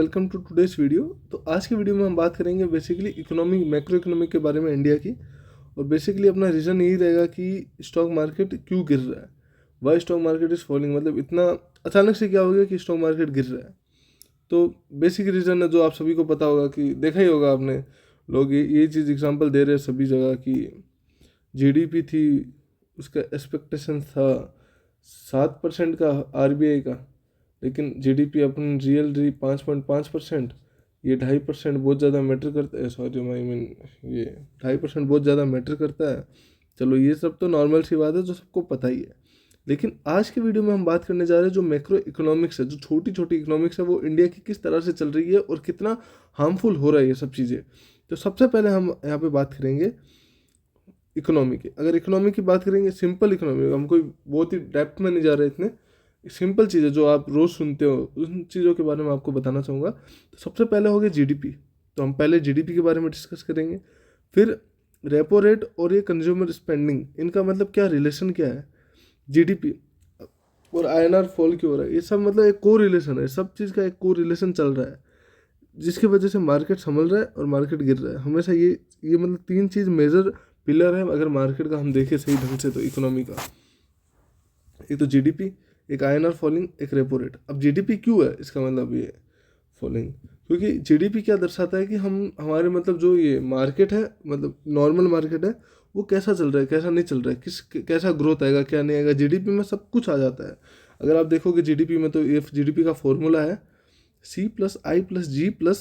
Welcome to today's video. तो आज की वीडियो में हम बात करेंगे बेसिकली इकोनॉमी मैक्रो इकोनॉमी के बारे में इंडिया की। और बेसिकली अपना रीज़न यही रहेगा कि स्टॉक मार्केट क्यों गिर रहा है, Y stock market is falling, मतलब इतना अचानक से क्या हो गया कि स्टॉक मार्केट गिर रहा है। तो बेसिक रीज़न है जो आप सभी को पता होगा कि देखा ही होगा आपने, लोग ये चीज़ एग्जांपल दे रहे हैं सभी जगह की जीडीपी थी, उसका एक्सपेक्टेशन था 7% का आरबीआई का, लेकिन जीडीपी अपन रियल रही 5.5%। ये 2.5% बहुत ज़्यादा मैटर करता है, सॉरी आई मीन ये 2.5% बहुत ज़्यादा मैटर करता है। चलो ये सब तो नॉर्मल सी बात है जो सबको पता ही है, लेकिन आज के वीडियो में हम बात करने जा रहे हैं जो मैक्रो इकोनॉमिक्स है, जो छोटी छोटी इकोनॉमिक्स है, वो इंडिया की किस तरह से चल रही है और कितना हार्मफुल हो रहा है ये सब चीज़ें। तो सबसे पहले हम यहाँ पे बात करेंगे इकोनॉमी की। अगर इकोनॉमी की बात करेंगे, सिंपल इकोनॉमी, हम कोई बहुत ही डेप्थ में नहीं जा रहे, इतने सिंपल चीज़ें जो आप रोज़ सुनते हो उन चीज़ों के बारे में आपको बताना चाहूँगा। तो सबसे पहले हो गया जीडीपी। तो हम पहले जीडीपी के बारे में डिस्कस करेंगे, फिर रेपो रेट और ये कंज्यूमर स्पेंडिंग, इनका मतलब क्या रिलेशन क्या है, जीडीपी और आईएनआर फॉल क्यों हो रहा है, ये सब मतलब एक को रिलेशन है, सब चीज़ का एक को रिलेशन चल रहा है जिसकी वजह से मार्केट संभल रहा है और मार्केट गिर रहा है। हमेशा ये मतलब तीन चीज़ मेजर पिलर है अगर मार्केट का हम देखें सही ढंग से, तो इकोनॉमी का एक तो जीडीपी, एक आईएनआर फॉलिंग, एक रेपो रेट। अब जीडीपी क्यों है, इसका मतलब ये फॉलिंग, क्योंकि जीडीपी क्या दर्शाता है कि हम हमारे मतलब जो ये मार्केट है, मतलब नॉर्मल मार्केट है, वो कैसा चल रहा है कैसा नहीं चल रहा है, कैसा ग्रोथ आएगा क्या नहीं आएगा, जीडीपी में सब कुछ आ जाता है। अगर आप देखोगे जीडीपी में, तो ये जीडीपी का फॉर्मूला है C+I+G+X-M।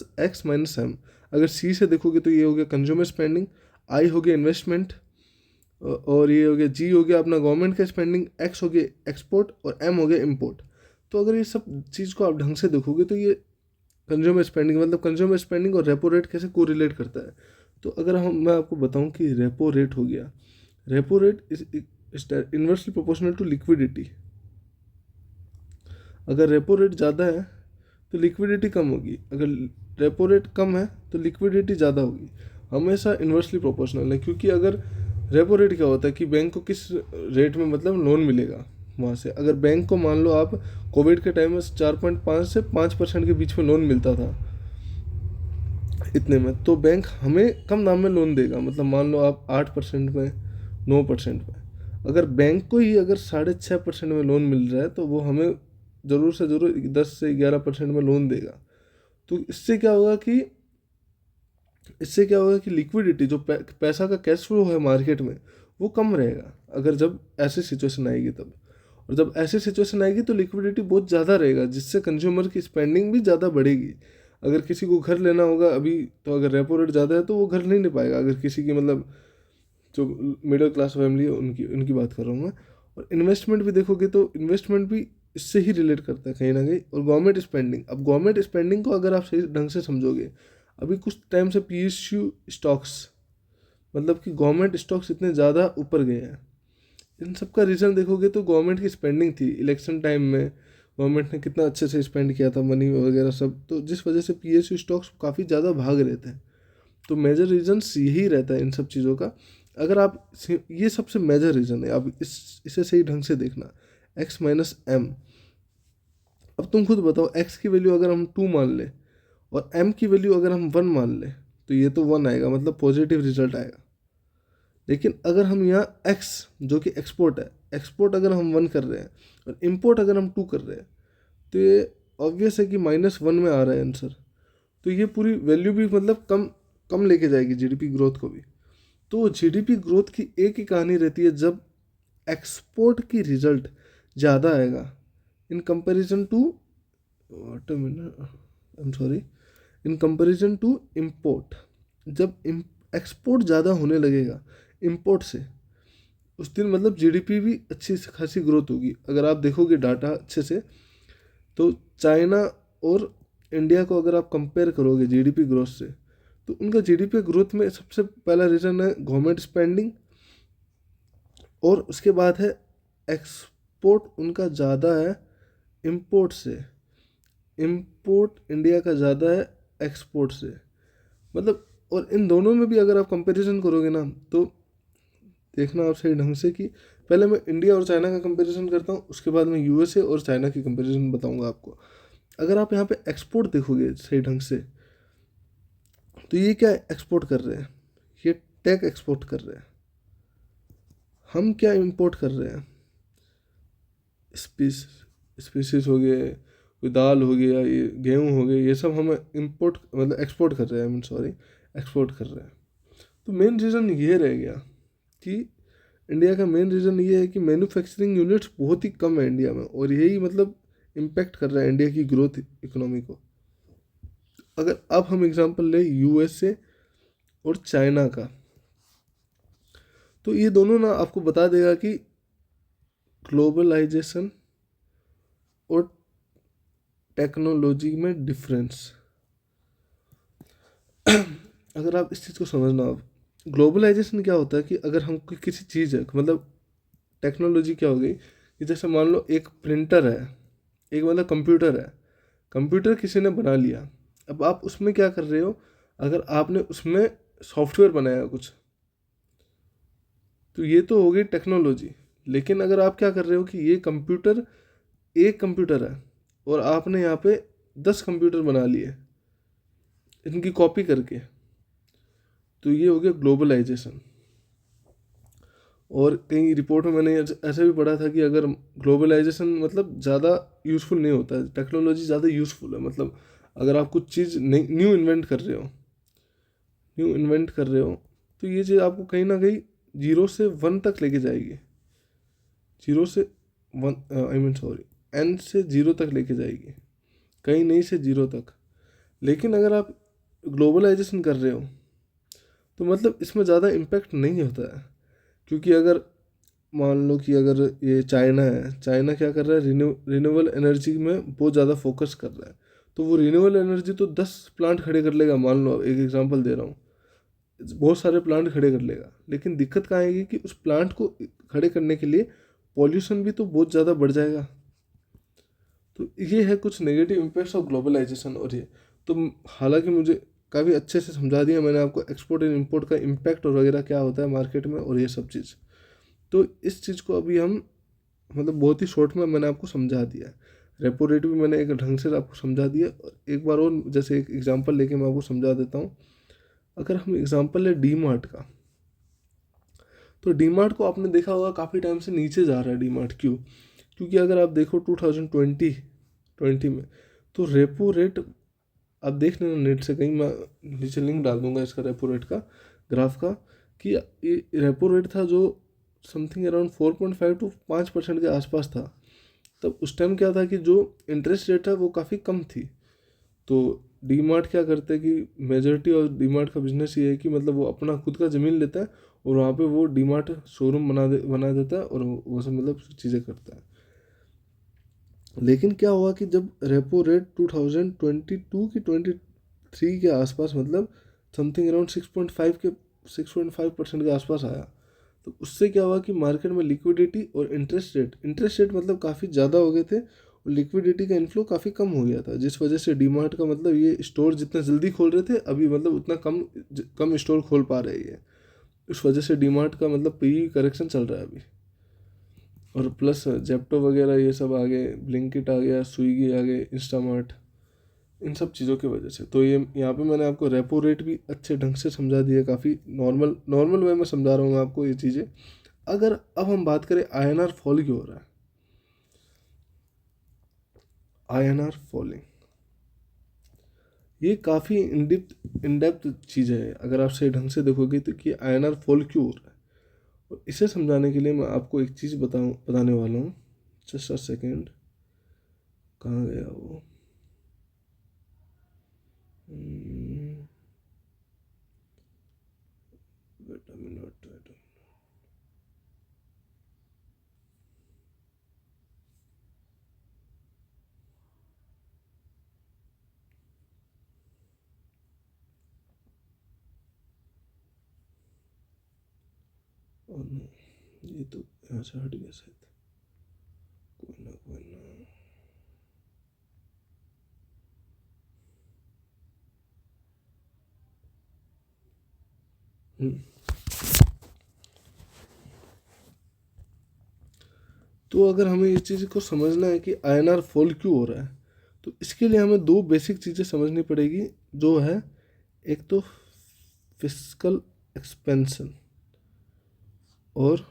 अगर सी से देखोगे तो ये हो गया कंज्यूमर स्पेंडिंग, आई हो गया इन्वेस्टमेंट, और ये हो गया जी हो गया अपना गवर्नमेंट का स्पेंडिंग, एक्स हो गया एक्सपोर्ट और एम हो गया इम्पोर्ट। तो अगर ये सब चीज़ को आप ढंग से देखोगे तो ये कंज्यूमर स्पेंडिंग, मतलब कंज्यूमर स्पेंडिंग और रेपो रेट कैसे कोरिलेट करता है। तो अगर मैं आपको बताऊं कि रेपो रेट हो गया, repo rate is inversely proportional to liquidity. अगर रेपो रेट ज़्यादा है तो लिक्विडिटी कम होगी, अगर रेपो रेट कम है तो लिक्विडिटी ज़्यादा होगी। हमेशा इन्वर्सली प्रोपोर्शनल है, क्योंकि अगर रेपो रेट क्या होता है कि बैंक को किस रेट में मतलब लोन मिलेगा वहाँ से, अगर बैंक को मान लो आप कोविड के टाइम में 4.5 से 5% के बीच में लोन मिलता था इतने में, तो बैंक हमें कम दाम में लोन देगा, मतलब मान लो आप 8% में 9% में। अगर बैंक को ही अगर 6.5% में लोन मिल रहा है तो वो हमें ज़रूर से ज़रूर 10 से 11% में लोन देगा। तो इससे क्या होगा कि लिक्विडिटी जो पैसा का कैश फ्लो है मार्केट में, वो कम रहेगा अगर जब ऐसी सिचुएशन आएगी तब। और जब ऐसी सिचुएशन आएगी तो लिक्विडिटी बहुत ज़्यादा रहेगा, जिससे कंज्यूमर की स्पेंडिंग भी ज़्यादा बढ़ेगी। अगर किसी को घर लेना होगा अभी, तो अगर रेपो रेट ज़्यादा है तो वो घर नहीं ले पाएगा, अगर किसी की मतलब जो मिडिल क्लास फैमिली है उनकी उनकी बात कर रहा हूँ मैं। और इन्वेस्टमेंट भी देखोगे तो इन्वेस्टमेंट भी इससे ही रिलेट करता है कहीं ना कहीं। और गवर्नमेंट स्पेंडिंग, अब गवर्नमेंट स्पेंडिंग को अगर आप सही ढंग से समझोगे, अभी कुछ टाइम से पीएसयू स्टॉक्स, मतलब कि गवर्नमेंट स्टॉक्स इतने ज़्यादा ऊपर गए हैं, इन सब का रीज़न देखोगे तो गवर्नमेंट की स्पेंडिंग थी। इलेक्शन टाइम में गवर्नमेंट ने कितना अच्छे से स्पेंड किया था मनी वगैरह सब, तो जिस वजह से पीएसयू स्टॉक्स काफ़ी ज़्यादा भाग रहे थे। तो मेजर रीजन्स यही रहता है इन सब चीज़ों का। अगर आप ये सबसे मेजर रीज़न है, आप इसे सही ढंग से देखना, X-M। अब तुम खुद बताओ, एक्स की वैल्यू अगर हम 2 मान ले और एम की वैल्यू अगर हम 1 मान ले, तो ये तो 1 आएगा, मतलब पॉजिटिव रिजल्ट आएगा। लेकिन अगर हम यहाँ एक्स जो कि एक्सपोर्ट है, एक्सपोर्ट अगर हम 1 कर रहे हैं और इम्पोर्ट अगर हम 2 कर रहे हैं, तो ये ऑब्वियस है कि -1 में आ रहा है आंसर। तो ये पूरी वैल्यू भी मतलब कम कम लेके जाएगी जीडीपी ग्रोथ को भी। तो जीडीपी ग्रोथ की एक ही कहानी रहती है, जब एक्सपोर्ट की रिजल्ट ज़्यादा आएगा in comparison to, what a minute, I am sorry, in comparison to import. जब एक्सपोर्ट ज़्यादा होने लगेगा इम्पोर्ट से, उस दिन मतलब जीडीपी भी अच्छी खासी ग्रोथ होगी। अगर आप देखोगे डाटा अच्छे से, तो चाइना और इंडिया को अगर आप कंपेयर करोगे जीडीपी ग्रोथ से, तो उनका जीडीपी ग्रोथ में सबसे पहला रीज़न है गवर्नमेंट स्पेंडिंग, और उसके बाद है एक्सपोर्ट उनका ज़्यादा है इंपोर्ट से, इंपोर्ट इंडिया का ज़्यादा है एक्सपोर्ट से, मतलब। और इन दोनों में भी अगर आप कंपैरिजन करोगे ना, तो देखना आप सही ढंग से कि पहले मैं इंडिया और चाइना का कंपैरिजन करता हूँ, उसके बाद मैं यूएसए और चाइना की कंपैरिजन बताऊँगा आपको। अगर आप यहाँ पे एक्सपोर्ट देखोगे सही ढंग से, तो ये क्या एक्सपोर्ट कर रहे हैं, ये टेक एक्सपोर्ट कर रहे हैं। हम क्या इंपोर्ट कर रहे हैं, स्पीसीज हो गए, कोई दाल हो गया, ये गेहूँ हो गए, ये सब हम इंपोर्ट मतलब एक्सपोर्ट कर रहे हैं, आई मीन सॉरी, एक्सपोर्ट कर रहे हैं। तो मेन रीज़न ये रह गया कि इंडिया का मेन रीज़न ये है कि मैन्युफैक्चरिंग यूनिट्स बहुत ही कम है इंडिया में, और यही मतलब इम्पेक्ट कर रहा है इंडिया की ग्रोथ इकोनॉमी को। अगर अब हम एग्जांपल ले यूएसए और चाइना का, तो ये दोनों ना आपको बता देगा कि ग्लोबलाइजेशन और टेक्नोलॉजी में डिफरेंस। अगर आप इस चीज़ को समझना, आप ग्लोबलाइजेशन क्या होता है कि अगर हम किसी चीज़ है मतलब टेक्नोलॉजी क्या हो गई कि जैसे मान लो एक प्रिंटर है, एक मतलब कंप्यूटर है, कंप्यूटर किसी ने बना लिया, अब आप उसमें क्या कर रहे हो, अगर आपने उसमें सॉफ्टवेयर बनाया कुछ, तो ये तो हो गई टेक्नोलॉजी। लेकिन अगर आप क्या कर रहे हो कि ये कंप्यूटर एक कंप्यूटर है और आपने यहाँ पे 10 कंप्यूटर बना लिए इनकी कॉपी करके, तो ये हो गया ग्लोबलाइजेशन। और कई रिपोर्ट में मैंने ऐसा भी पढ़ा था कि अगर ग्लोबलाइजेशन मतलब ज़्यादा यूज़फुल नहीं होता है, टेक्नोलॉजी ज़्यादा यूज़फुल है। मतलब अगर आप कुछ चीज़ न्यू इन्वेंट कर रहे हो, तो ये चीज़ आपको कहीं ना कहीं 0 से 1 तक लेके जाएगी, 0 से 1 आई मीन सॉरी n से 0 तक लेके जाएगी, कहीं नहीं से 0 तक। लेकिन अगर आप ग्लोबलाइजेशन कर रहे हो तो मतलब इसमें ज़्यादा इम्पैक्ट नहीं होता है, क्योंकि अगर मान लो कि अगर ये चाइना है, चाइना क्या कर रहा है, रिन्यूएबल एनर्जी में बहुत ज़्यादा फोकस कर रहा है, तो वो रिन्यूएबल एनर्जी तो 10 प्लांट खड़े कर लेगा, मान लो एक एग्जांपल दे रहा हूँ, बहुत सारे प्लांट खड़े कर लेगा। लेकिन दिक्कत कहाँ आएगी कि उस प्लांट को खड़े करने के लिए पॉल्यूशन भी तो बहुत ज़्यादा बढ़ जाएगा। तो ये है कुछ नेगेटिव इम्पैक्ट्स ऑफ ग्लोबलाइजेशन। और ये तो हालांकि मुझे काफ़ी अच्छे से समझा दिया मैंने आपको एक्सपोर्ट एंड इंपोर्ट का इम्पैक्ट और वगैरह क्या होता है मार्केट में और ये सब चीज़। तो इस चीज़ को अभी हम मतलब बहुत ही शॉर्ट में मैंने आपको समझा दिया है। रेपो रेट भी मैंने एक ढंग से आपको समझा दिया। एक बार और जैसे एक एग्जांपल लेके मैं आपको समझा देता हूँ। अगर हम एग्जांपल ले डी मार्ट का, तो डी मार्ट को आपने देखा होगा काफ़ी टाइम से नीचे जा रहा है डी मार्ट। क्यों? क्योंकि अगर आप देखो 2020 में तो रेपो रेट आप देख लेना नेट से, कहीं मैं नीचे लिंक डाल दूंगा इसका रेपो रेट का ग्राफ का, कि ये रेपो रेट था जो समथिंग अराउंड 4.5 to 5% के आसपास था। तब उस टाइम क्या था कि जो इंटरेस्ट रेट है वो काफ़ी कम थी। तो डी मार्ट क्या करते हैं कि मेजोरिटी और डी मार्ट का बिजनेस ये है कि मतलब वो अपना खुद का ज़मीन लेता है और वहाँ पे वो डी मार्ट शोरूम बना देता है और वो सब मतलब चीज़ें करता है। लेकिन क्या हुआ कि जब रेपो रेट 2022 की 23 के आसपास मतलब समथिंग अराउंड 6.5% के आसपास आया, तो उससे क्या हुआ कि मार्केट में लिक्विडिटी और इंटरेस्ट रेट मतलब काफ़ी ज़्यादा हो गए थे और लिक्विडिटी का इन्फ्लो काफ़ी कम हो गया था, जिस वजह से डीमार्ट का मतलब ये स्टोर जितना जल्दी खोल रहे थे अभी मतलब उतना कम स्टोर खोल पा रहे हैं। उस वजह से डीमार्ट का मतलब पी करेक्शन चल रहा है अभी। और प्लस जेप्टो वगैरह ये सब आ गए, ब्लिंकिट आ गया, स्विगी आ गए, इंस्टामार्ट, इन सब चीज़ों की वजह से। तो ये यहाँ पे मैंने आपको रेपो रेट भी अच्छे ढंग से समझा दिया, काफ़ी नॉर्मल वे में समझा रहा हूँ मैं आपको ये चीज़ें। अगर अब हम बात करें आईएनआर फॉल क्यों हो रहा है, आईएनआर फॉलिंग ये काफ़ी इन डेप्थ चीज़ है। अगर आप सही ढंग से देखोगे तो कि आईएनआर फॉल क्यों हो रहा है, और इसे समझाने के लिए मैं आपको एक चीज़ बताने वाला हूँ। जस्ट अ सेकेंड, कहाँ गया वो? Wait a minute. और ये तो यहाँ से हट गया शायद, कोई ना। हम्म, तो अगर हमें इस चीज़ को समझना है कि आईएनआर फॉल क्यों हो रहा है, तो इसके लिए हमें दो बेसिक चीज़ें समझनी पड़ेगी, जो है एक तो फिस्कल एक्सपेंशन और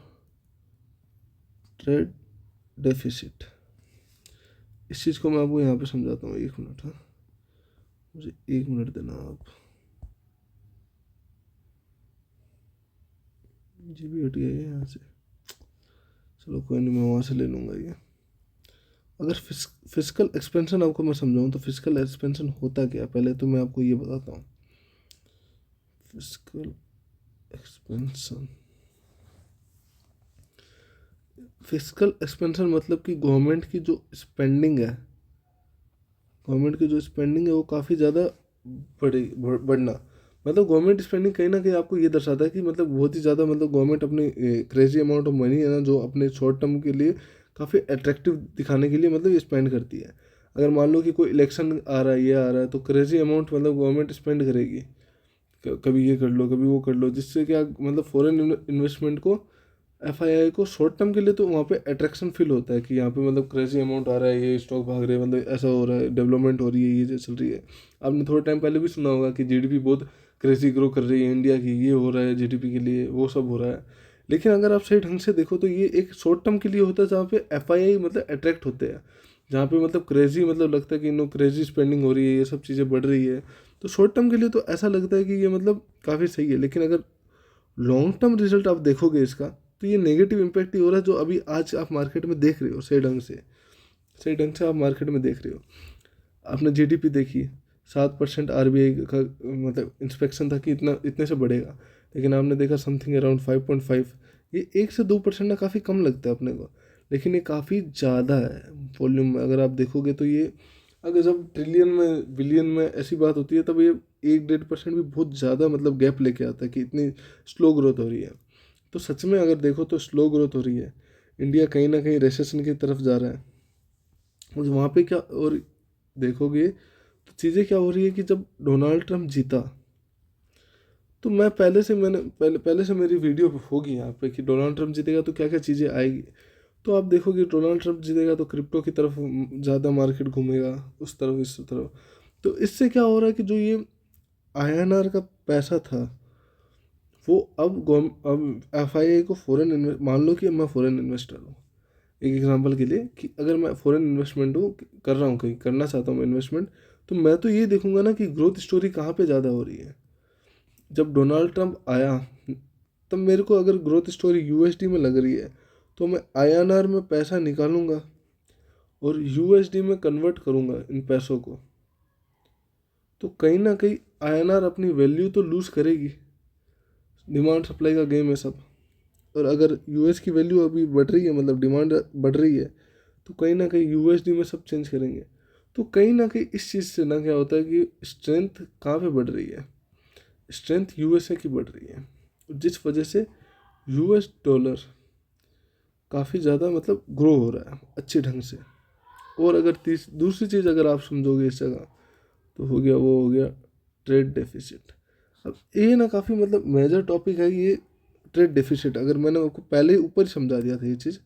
ट्रेड डेफिसिट। इस चीज़ को मैं आपको यहाँ पे समझाता हूँ, 1 मिनट। हाँ, मुझे 1 मिनट देना आप। जी भी हट गया है यहाँ से, चलो कोई नहीं, मैं वहाँ से ले लूँगा ये। अगर फिजिकल एक्सपेंशन आपको मैं समझाऊँ तो फिजिकल एक्सपेंशन होता क्या, पहले तो मैं आपको ये बताता हूँ। फिजिकल एक्सपेंशन, फिजिकल एक्सपेंशन मतलब कि गवर्नमेंट की जो स्पेंडिंग है, वो काफ़ी ज़्यादा बढ़ना। मतलब गवर्नमेंट स्पेंडिंग कहीं ना कहीं आपको ये दर्शाता है कि मतलब बहुत ही ज़्यादा, मतलब गवर्नमेंट अपने क्रेजी अमाउंट ऑफ मनी है ना, जो अपने शॉर्ट टर्म के लिए काफ़ी अट्रैक्टिव दिखाने के लिए मतलब ये स्पेंड करती है। अगर मान लो कि कोई इलेक्शन आ रहा है, ये आ रहा है, तो क्रेजी अमाउंट मतलब गवर्नमेंट स्पेंड करेगी, कभी ये कर लो, कभी वो कर लो, जिससे क्या मतलब फॉरेन इन्वेस्टमेंट को, एफआईआई को शॉर्ट टर्म के लिए तो वहाँ पे अट्रैक्शन फील होता है कि यहाँ पे मतलब क्रेजी अमाउंट आ रहा है, ये स्टॉक भाग रहे हैं, मतलब ऐसा हो रहा है, डेवलपमेंट हो रही है, ये जो चल रही है। आपने थोड़े टाइम पहले भी सुना होगा कि जीडीपी बहुत क्रेजी ग्रो कर रही है इंडिया की, ये हो रहा है जीडीपी के लिए, वो सब हो रहा है। लेकिन अगर आप सही ढंग से देखो तो ये एक शॉर्ट टर्म के लिए होता है, जहाँ पे एफआईआई मतलब अट्रैक्ट होते हैं, जहाँ पे मतलब क्रेजी मतलब लगता है कि नो क्रेजी स्पेंडिंग हो रही है, ये सब चीज़ें बढ़ रही है। तो शॉर्ट टर्म के लिए तो ऐसा लगता है कि ये मतलब काफ़ी सही है। लेकिन अगर लॉन्ग टर्म रिजल्ट आप देखोगे इसका, तो ये नेगेटिव इम्पैक्ट ही हो रहा है, जो अभी आज आप मार्केट में देख रहे हो। सही ढंग से आप मार्केट में देख रहे हो। आपने जीडीपी देखी, 7% आरबीआई का मतलब इंस्पेक्शन था कि इतना, इतने से बढ़ेगा, लेकिन आपने देखा समथिंग अराउंड 5.5। ये 1 से 2% ना काफ़ी कम लगता है अपने को, लेकिन ये काफ़ी ज़्यादा है वॉल्यूम में। अगर आप देखोगे तो ये, अगर जब ट्रिलियन में बिलियन में ऐसी बात होती है, तब ये 1-1.5% भी बहुत ज़्यादा मतलब गैप लेके आता है कि इतनी स्लो ग्रोथ हो रही है। तो सच में अगर देखो तो स्लो ग्रोथ हो रही है, इंडिया कहीं ना कहीं रिसेशन की तरफ जा रहा है। और वहाँ पे क्या, और देखोगे तो चीज़ें क्या हो रही है कि जब डोनाल्ड ट्रंप जीता, तो पहले से मेरी वीडियो होगी यहाँ पे कि डोनाल्ड ट्रंप जीतेगा तो क्या क्या चीज़ें आएगी। तो आप देखोगे डोनाल्ड ट्रंप जीतेगा तो क्रिप्टो की तरफ ज़्यादा मार्केट घूमेगा, उस तरफ इस तरफ। तो इससे क्या हो रहा है कि जो ये आईएनआर का पैसा था, वो अब एफआईआई को मान लो कि मैं फॉरेन इन्वेस्टर हूँ, एक एग्जांपल के लिए, कि अगर मैं फॉरेन इन्वेस्टमेंट हूँ, कर रहा हूँ, कहीं करना चाहता हूँ मैं इन्वेस्टमेंट, तो मैं तो ये देखूंगा ना कि ग्रोथ स्टोरी कहाँ पे ज़्यादा हो रही है। जब डोनाल्ड ट्रंप आया, तब मेरे को अगर ग्रोथ स्टोरी यूएसडी में लग रही है, तो मैं आईएनआर में पैसा निकालूंगा और यूएसडी में कन्वर्ट करूंगा इन पैसों को। तो कहीं ना कहीं आईएनआर अपनी वैल्यू तो लूज़ करेगी, डिमांड सप्लाई का गेम है सब। और अगर यूएस की वैल्यू अभी बढ़ रही है, मतलब डिमांड बढ़ रही है, तो कहीं ना कहीं यूएसडी में सब चेंज करेंगे। तो कहीं ना कहीं इस चीज़ से ना क्या होता है कि स्ट्रेंथ कहाँ पे बढ़ रही है, स्ट्रेंथ यूएसए की बढ़ रही है, जिस वजह से यूएस डॉलर काफ़ी ज़्यादा मतलब ग्रो हो रहा है अच्छे ढंग से। और अगर दूसरी चीज़ अगर आप समझोगे इस जगह, तो हो गया ट्रेड डेफिसिट। अब ये ना काफ़ी मतलब मेजर टॉपिक है ये ट्रेड डेफिसिट। अगर मैंने आपको पहले ही ऊपर ही समझा दिया था ये चीज़,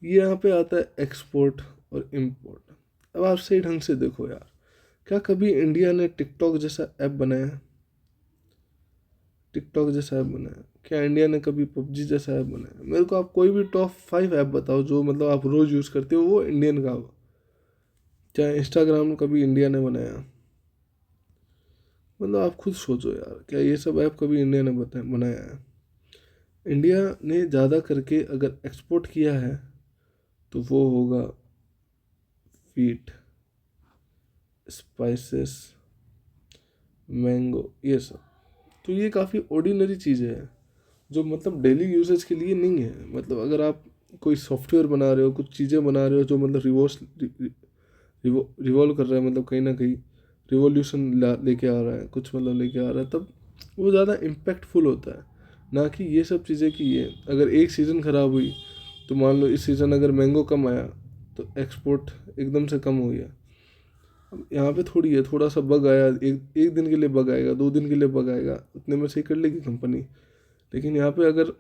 ये यहाँ पे आता है एक्सपोर्ट और इम्पोर्ट। अब आप सही ढंग से देखो यार, क्या कभी इंडिया ने टिकटॉक जैसा ऐप बनाया? क्या इंडिया ने कभी पबजी जैसा ऐप बनाया? मेरे को आप कोई भी टॉप 5 ऐप बताओ जो मतलब आप रोज़ यूज़ करते हो, वो इंडियन का हो। क्या इंस्टाग्राम कभी इंडिया ने बनाया? मतलब आप खुद सोचो यार, क्या ये सब ऐप कभी इंडिया ने बनाया है? इंडिया ने ज़्यादा करके अगर एक्सपोर्ट किया है, तो वो होगा वीट, स्पाइसेस, मैंगो, ये सब। तो ये काफ़ी ऑर्डिनरी चीज़ें हैं, जो मतलब डेली यूसेज के लिए नहीं है। मतलब अगर आप कोई सॉफ्टवेयर बना रहे हो, कुछ चीज़ें बना रहे हो जो मतलब रिवॉल्व कर रहा है, मतलब कहीं ना कहीं रिवॉल्यूशन लेके आ रहा है, कुछ मतलब लेके आ रहा है, तब वो ज़्यादा इम्पैक्टफुल होता है। ना कि ये सब चीज़ें कि ये अगर एक सीज़न ख़राब हुई, तो मान लो इस सीज़न अगर मैंगो कम आया, तो एक्सपोर्ट एकदम से कम हो गया। अब यहाँ पे थोड़ी है, थोड़ा सा बग आया, एक एक दिन के लिए बग आएगा, 2 दिन के लिए बग आएगा, उतने में सही कर लेगी कंपनी। लेकिन यहाँ पे अगर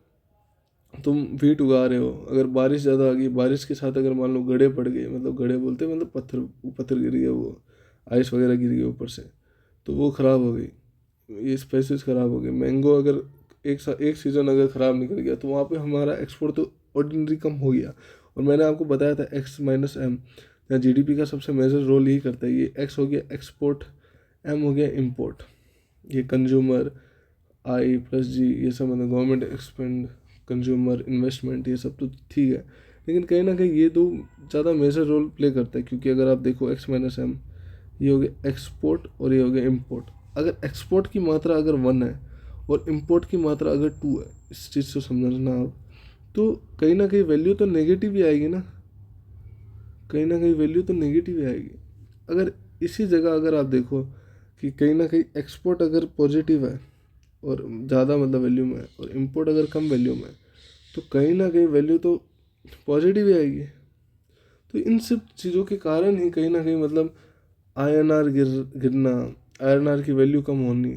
तुम वीट उगा रहे हो, अगर बारिश ज़्यादा आ गई, बारिश के साथ अगर मान लो गड़े पड़ गए, मतलब गड़े बोलते हैं मतलब पत्थर पत्थर गिर गया, वो आइस वगैरह गिर गई ऊपर से, तो वो ख़राब हो गई, ये स्पाइसेस ख़राब हो गए। मैंगो अगर एक सीज़न अगर ख़राब निकल गया तो वहाँ पे हमारा एक्सपोर्ट तो ऑर्डिनरी कम हो गया। और मैंने आपको बताया था X-M, या जीडीपी का सबसे मेजर रोल यही करता है। ये X हो गया एक्सपोर्ट, M हो गया इम्पोर्ट, ये कंज्यूमर, I+G, ये सब मतलब गवर्नमेंट एक्सपेंड, कंज्यूमर, इन्वेस्टमेंट, ये सब तो ठीक है, लेकिन कहीं ना कहीं ये दो ज़्यादा मेजर रोल प्ले करता है। क्योंकि अगर आप देखो X-M, ये हो गया एक्सपोर्ट और ये हो गया इम्पोर्ट। अगर एक्सपोर्ट की मात्रा अगर 1 है और इम्पोर्ट की मात्रा अगर 2 है, इस चीज़ को समझना आप, तो कहीं ना कहीं वैल्यू तो नेगेटिव ही आएगी ना, कहीं ना कहीं वैल्यू तो नेगेटिव ही आएगी। अगर इसी जगह अगर आप देखो कि कहीं ना कहीं एक्सपोर्ट अगर पॉजिटिव है और ज़्यादा मतलब वैल्यू में है, और इम्पोर्ट अगर कम वैल्यू में है, तो कहीं ना कहीं वैल्यू तो पॉजिटिव ही आएगी। तो इन सब चीज़ों के कारण ही कहीं ना कहीं मतलब INR गिरना, INR की वैल्यू कम होनी,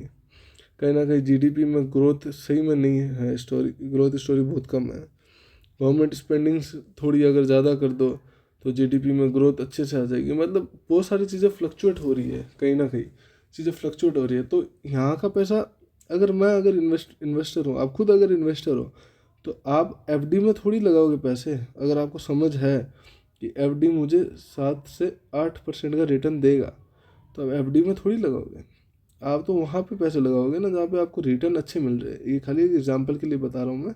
कहीं ना कहीं जीडीपी में ग्रोथ सही में नहीं है, स्टोरी ग्रोथ स्टोरी बहुत कम है। गवर्नमेंट स्पेंडिंग्स थोड़ी अगर ज़्यादा कर दो तो जीडीपी में ग्रोथ अच्छे से आ जाएगी। मतलब बहुत सारी चीज़ें फ्लक्चुएट हो रही है, कहीं ना कहीं चीज़ें फ्लक्चुएट हो रही है। तो यहाँ का पैसा, अगर मैं अगर इन्वेस्टर हूँ, आप खुद अगर इन्वेस्टर हो, तो आप एफडी में थोड़ी लगाओगे पैसे। अगर आपको समझ है कि एफडी मुझे 7 से 8% का रिटर्न देगा, तो आप एफडी में थोड़ी लगाओगे। आप तो वहाँ पे पैसे लगाओगे ना जहाँ पे आपको रिटर्न अच्छे मिल रहे हैं। ये खाली एक एग्जाम्पल के लिए बता रहा हूँ मैं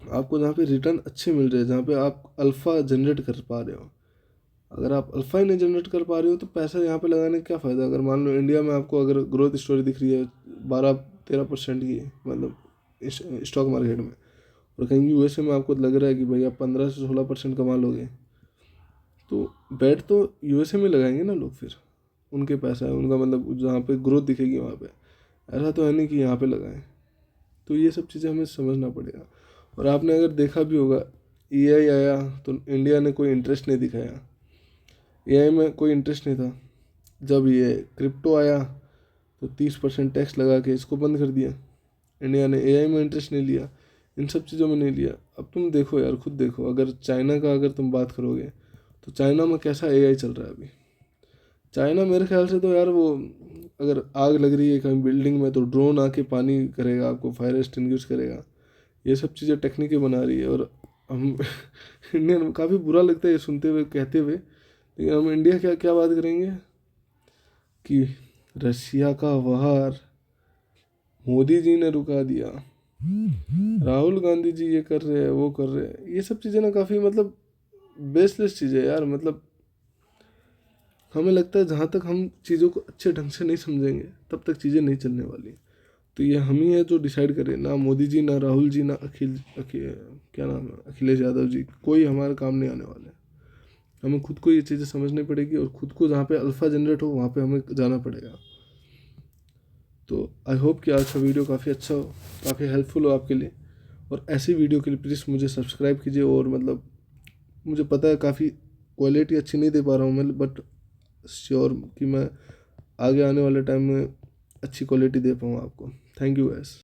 आपको, जहाँ पे रिटर्न अच्छे मिल रहे हैं, जहाँ पे आप अल्फ़ा जनरेट कर पा रहे हो। अगर आप अल्फ़ा ही नहीं जनरेट कर पा रहे हो तो पैसा यहाँ पे लगाने का क्या फ़ायदा। अगर मान लो इंडिया में आपको अगर ग्रोथ स्टोरी दिख रही है 12-13% की, मतलब स्टॉक मार्केट में, और कहीं यूएसए में आपको लग रहा है कि भाई आप 15 से 16% कमा लोगे, तो बेट तो यूएसए में लगाएंगे ना लोग। फिर उनके पैसा है, उनका मतलब जहाँ पे ग्रोथ दिखेगी वहाँ पे, ऐसा तो है नहीं कि यहाँ पे लगाएं। तो ये सब चीज़ें हमें समझना पड़ेगा। और आपने अगर देखा भी होगा, एआई आया तो इंडिया ने कोई इंटरेस्ट नहीं दिखाया, एआई में कोई इंटरेस्ट नहीं था। जब ये क्रिप्टो आया तो 30% टैक्स लगा के इसको बंद कर दिया। इंडिया ने एआई में इंटरेस्ट नहीं लिया, इन सब चीज़ों में नहीं लिया। अब तुम देखो यार, खुद देखो, अगर चाइना का अगर तुम बात करोगे तो चाइना में कैसा एआई चल रहा है अभी। चाइना मेरे ख्याल से तो यार, वो अगर आग लग रही है कहीं बिल्डिंग में तो ड्रोन आके पानी करेगा, आपको फायर एक्सटिंग्विश करेगा। ये सब चीज़ें टेक्निकें बना रही है। और हम इंडियन, काफ़ी बुरा लगता है ये सुनते हुए, कहते हुए, लेकिन हम इंडिया क्या क्या बात करेंगे कि रशिया का वार मोदी जी ने रुका दिया, राहुल गांधी जी ये कर रहे हैं, वो कर रहे हैं। ये सब चीज़ें ना काफ़ी मतलब बेसलेस चीज़ें यार। मतलब हमें लगता है जहाँ तक हम चीज़ों को अच्छे ढंग से नहीं समझेंगे तब तक चीज़ें नहीं चलने वाली। तो ये हम ही है जो डिसाइड करें, ना मोदी जी, ना राहुल जी, ना क्या नाम है, अखिलेश यादव जी, कोई हमारे काम नहीं आने वाले। हमें खुद को ये चीज़ें समझनी पड़ेगी, और खुद को जहाँ पे अल्फ़ा जनरेट हो वहाँ पे हमें जाना पड़ेगा। तो आई होप कि आज का वीडियो काफ़ी अच्छा हो, काफ़ी हेल्पफुल हो आपके लिए। और ऐसी वीडियो के लिए प्लीज़ मुझे सब्सक्राइब कीजिए। और मतलब मुझे पता है काफ़ी क्वालिटी अच्छी नहीं दे पा रहा हूँ मैं, बट श्योर कि मैं आगे आने वाले टाइम में अच्छी क्वालिटी दे पाऊँ आपको। Thank you gas.